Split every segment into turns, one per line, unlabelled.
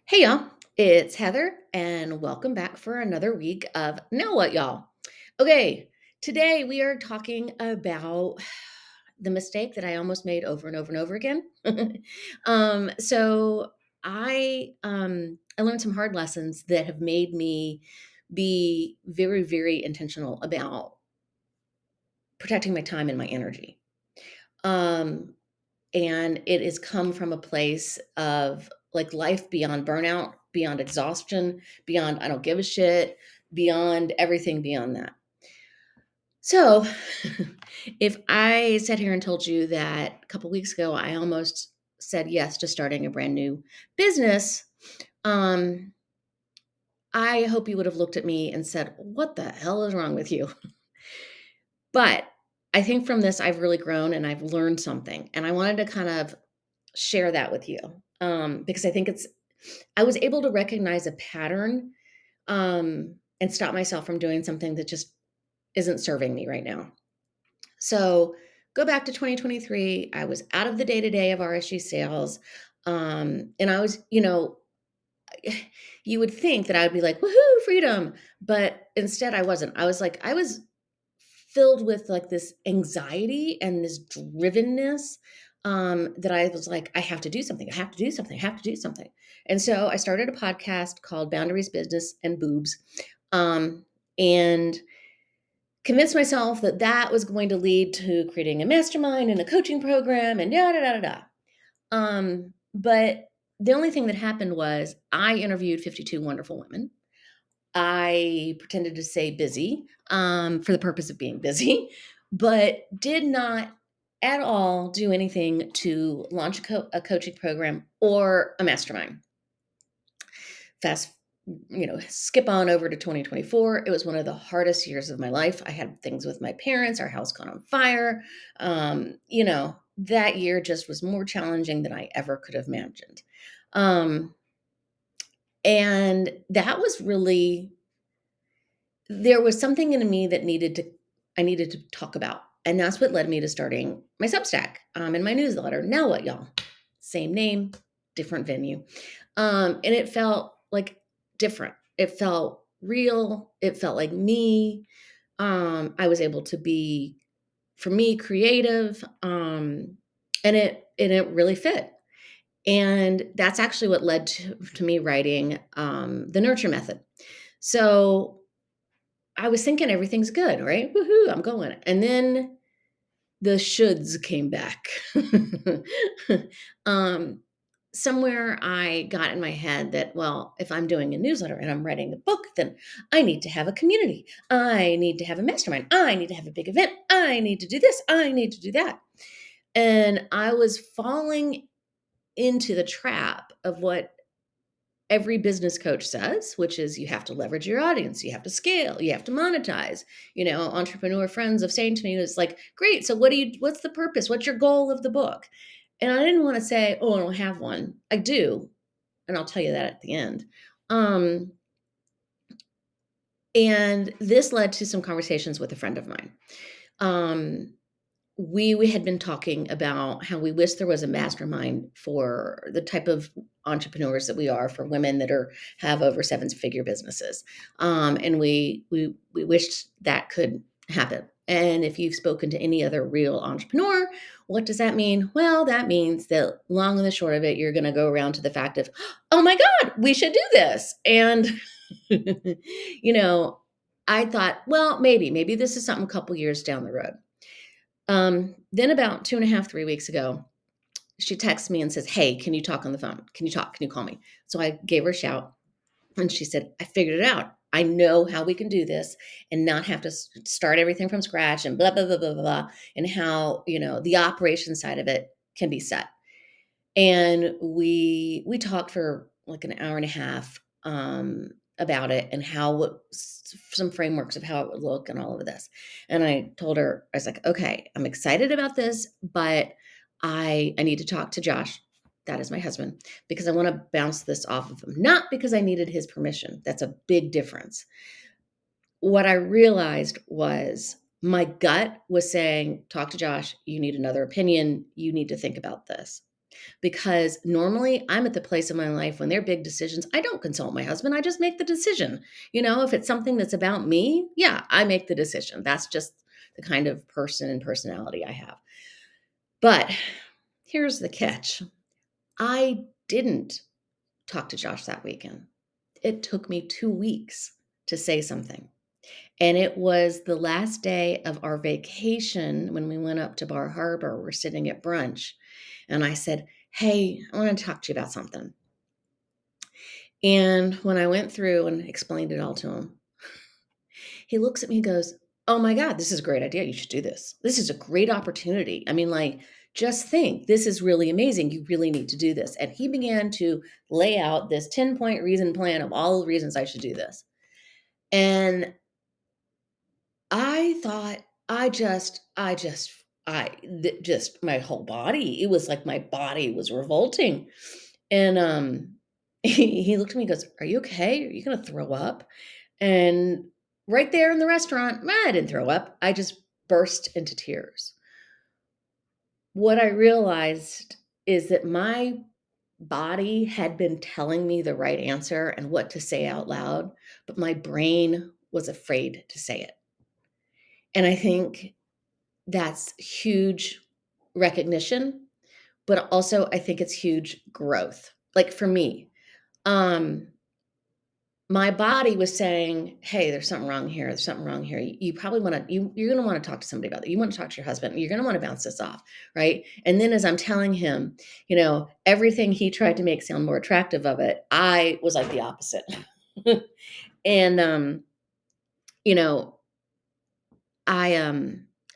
Hey y'all, it's Heather, and welcome back for another week of Now What Y'all. Okay, today we are talking about the mistake that I almost made over and over and over again. So I learned some hard lessons that have made me be very, very intentional about protecting my time and my energy. Um, and it has come from a place of like life beyond burnout, beyond exhaustion, beyond I don't give a shit, beyond everything beyond that. So, if I sat here and told you that a couple weeks ago I almost said yes to starting a brand new business, um, I hope you would have looked at me and said, "What the hell is wrong with you?" But I think from this I've really grown and I've learned something, and I wanted to kind of share that with you, because I think I was able to recognize a pattern, and stop myself from doing something that just isn't serving me right now. So go back to 2023. I was out of the day to day of RSG sales. And I was, you would think that I would be like, woohoo, freedom. But instead, I wasn't. I was filled with like this anxiety and this drivenness, that I was like, I have to do something. I have to do something. I have to do something. And so I started a podcast called Boundaries, Business, and Boobs, and convinced myself that that was going to lead to creating a mastermind and a coaching program and da da da da da. But the only thing that happened was I interviewed 52 wonderful women. I pretended to say busy, for the purpose of being busy, but did not at all do anything to launch a coaching program or a mastermind. Fast, skip on over to 2024. It was one of the hardest years of my life. I had things with my parents, our house caught on fire. That year just was more challenging than I ever could have imagined. Um, and that was really there was something in me that I needed to talk about. And that's what led me to starting my Substack, and my newsletter. Now what, y'all? Same name, different venue. And it felt like different. It felt real. It felt like me. I was able to be, for me, creative. And it really fit. And that's actually what led to me writing, the Nurture Method. So I was thinking everything's good, right? Woohoo, I'm going. And then the shoulds came back. um, Somewhere I got in my head that, well, if I'm doing a newsletter and I'm writing a book, then I need to have a community. I need to have a mastermind. I need to have a big event. I need to do this. I need to do that. And I was falling into the trap of what every business coach says, which is you have to leverage your audience, you have to scale, you have to monetize. Entrepreneur friends have saying to me, it's like, great, so what's the purpose? What's your goal of the book? And I didn't want to say, oh, I don't have one. I do. And I'll tell you that at the end. Um, and this led to some conversations with a friend of mine. Um, we had been talking about how we wish there was a mastermind for the type of entrepreneurs that we are, for women that have over seven-figure businesses, and we wished that could happen. And if you've spoken to any other real entrepreneur, what does that mean? Well, that means that long and the short of it, you're going to go around to the fact of, oh my God, we should do this. And you know, I thought, well, maybe this is something a couple years down the road. Then about 2.5, 3 weeks ago, she texts me and says, hey, can you talk on the phone? Can you talk? Can you call me? So I gave her a shout and she said, I figured it out. I know how we can do this and not have to start everything from scratch and blah, blah, blah, blah, blah, and how, the operation side of it can be set. And we talked for like an hour and a half, about it and some frameworks of how it would look and all of this. And I told her, I was like, okay, I'm excited about this, but I need to talk to Josh. That is my husband, because I want to bounce this off of him, not because I needed his permission. That's a big difference. What I realized was my gut was saying, talk to Josh. You need another opinion. You need to think about this. because normally I'm at the place in my life when they're big decisions, I don't consult my husband. I just make the decision. If it's something that's about me, yeah, I make the decision. That's just the kind of person and personality I have. But here's the catch. I didn't talk to Josh that weekend. It took me 2 weeks to say something. And it was the last day of our vacation when we went up to Bar Harbor. We're sitting at brunch. And I said, hey, I want to talk to you about something. And when I went through and explained it all to him, he looks at me and goes, oh my God, this is a great idea. You should do this. This is a great opportunity. I mean, like, just think, this is really amazing. You really need to do this. And he began to lay out this 10-point reason plan of all the reasons I should do this. And I thought, my whole body, it was like my body was revolting. And he looked at me and goes, are you okay? Are you going to throw up? And right there in the restaurant, I didn't throw up. I just burst into tears. What I realized is that my body had been telling me the right answer and what to say out loud, but my brain was afraid to say it. And I think that's huge recognition, but also I think it's huge growth. Like for me, my body was saying, hey, there's something wrong here. There's something wrong here. You probably want to, you're going to want to talk to somebody about that. You want to talk to your husband. You're going to want to bounce this off. Right. And then as I'm telling him, everything he tried to make sound more attractive of it, I was like the opposite. And, you know, I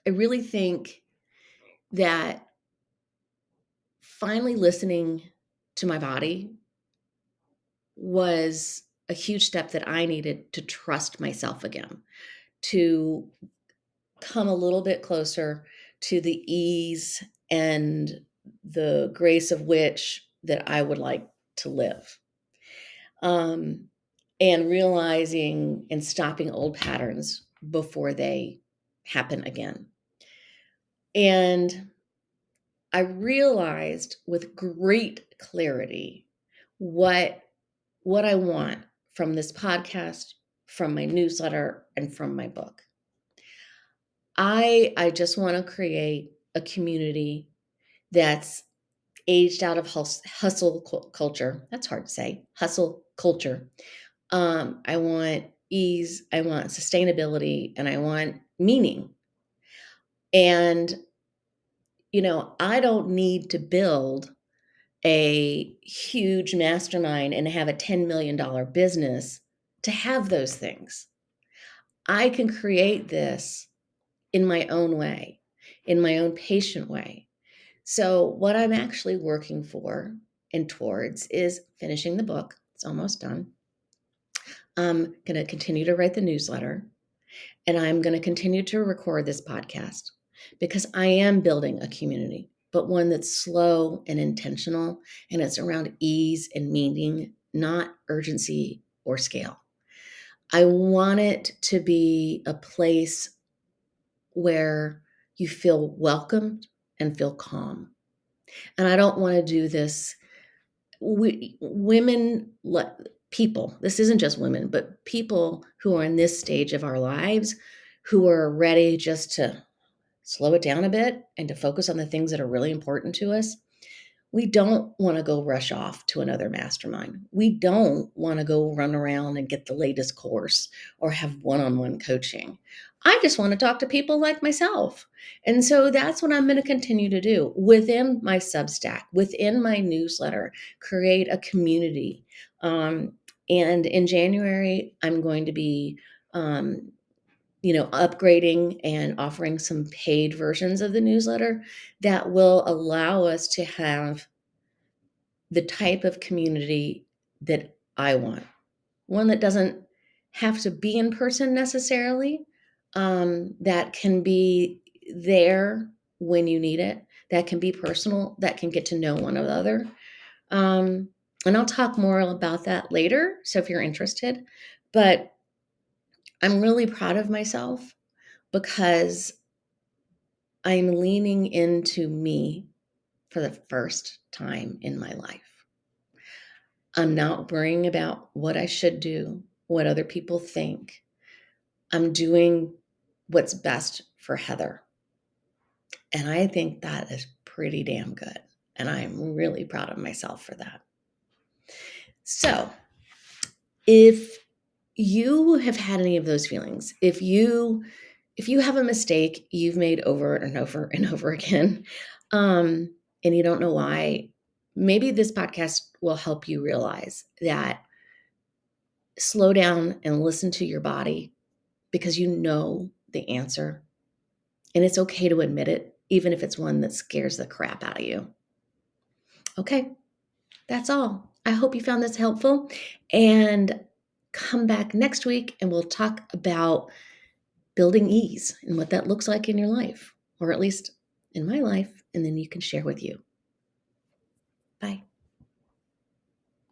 really think that finally listening to my body was a huge step that I needed to trust myself again, to come a little bit closer to the ease and the grace of which that I would like to live. And realizing and stopping old patterns before they happen again. And I realized with great clarity what I want from this podcast, from my newsletter, and from my book. I just want to create a community that's aged out of hustle culture. That's hard to say. Hustle culture. I want ease, I want sustainability, and I want meaning. And, I don't need to build a huge mastermind and have a $10 million business to have those things. I can create this in my own way, in my own patient way. So what I'm actually working for and towards is finishing the book. It's almost done. I'm going to continue to write the newsletter, and I'm going to continue to record this podcast because I am building a community, but one that's slow and intentional, and it's around ease and meaning, not urgency or scale. I want it to be a place where you feel welcomed and feel calm. And I don't want to do this. People, this isn't just women, but people who are in this stage of our lives who are ready just to slow it down a bit and to focus on the things that are really important to us. We don't want to go rush off to another mastermind. We don't want to go run around and get the latest course or have one-on-one coaching. I just want to talk to people like myself. And so that's what I'm going to continue to do within my Substack, within my newsletter, create a community. And in January, I'm going to be upgrading and offering some paid versions of the newsletter that will allow us to have the type of community that I want. One that doesn't have to be in person necessarily, that can be there when you need it, that can be personal, that can get to know one another. And I'll talk more about that later, so if you're interested. But I'm really proud of myself because I'm leaning into me for the first time in my life. I'm not worrying about what I should do, what other people think. I'm doing what's best for Heather. And I think that is pretty damn good. And I'm really proud of myself for that. So, if you have had any of those feelings, if you have a mistake you've made over and over and over again, and you don't know why, maybe this podcast will help you realize that slow down and listen to your body because you know the answer. And it's okay to admit it, even if it's one that scares the crap out of you. Okay, that's all. I hope you found this helpful, and come back next week and we'll talk about building ease and what that looks like in your life, or at least in my life, and then you can share with you. Bye.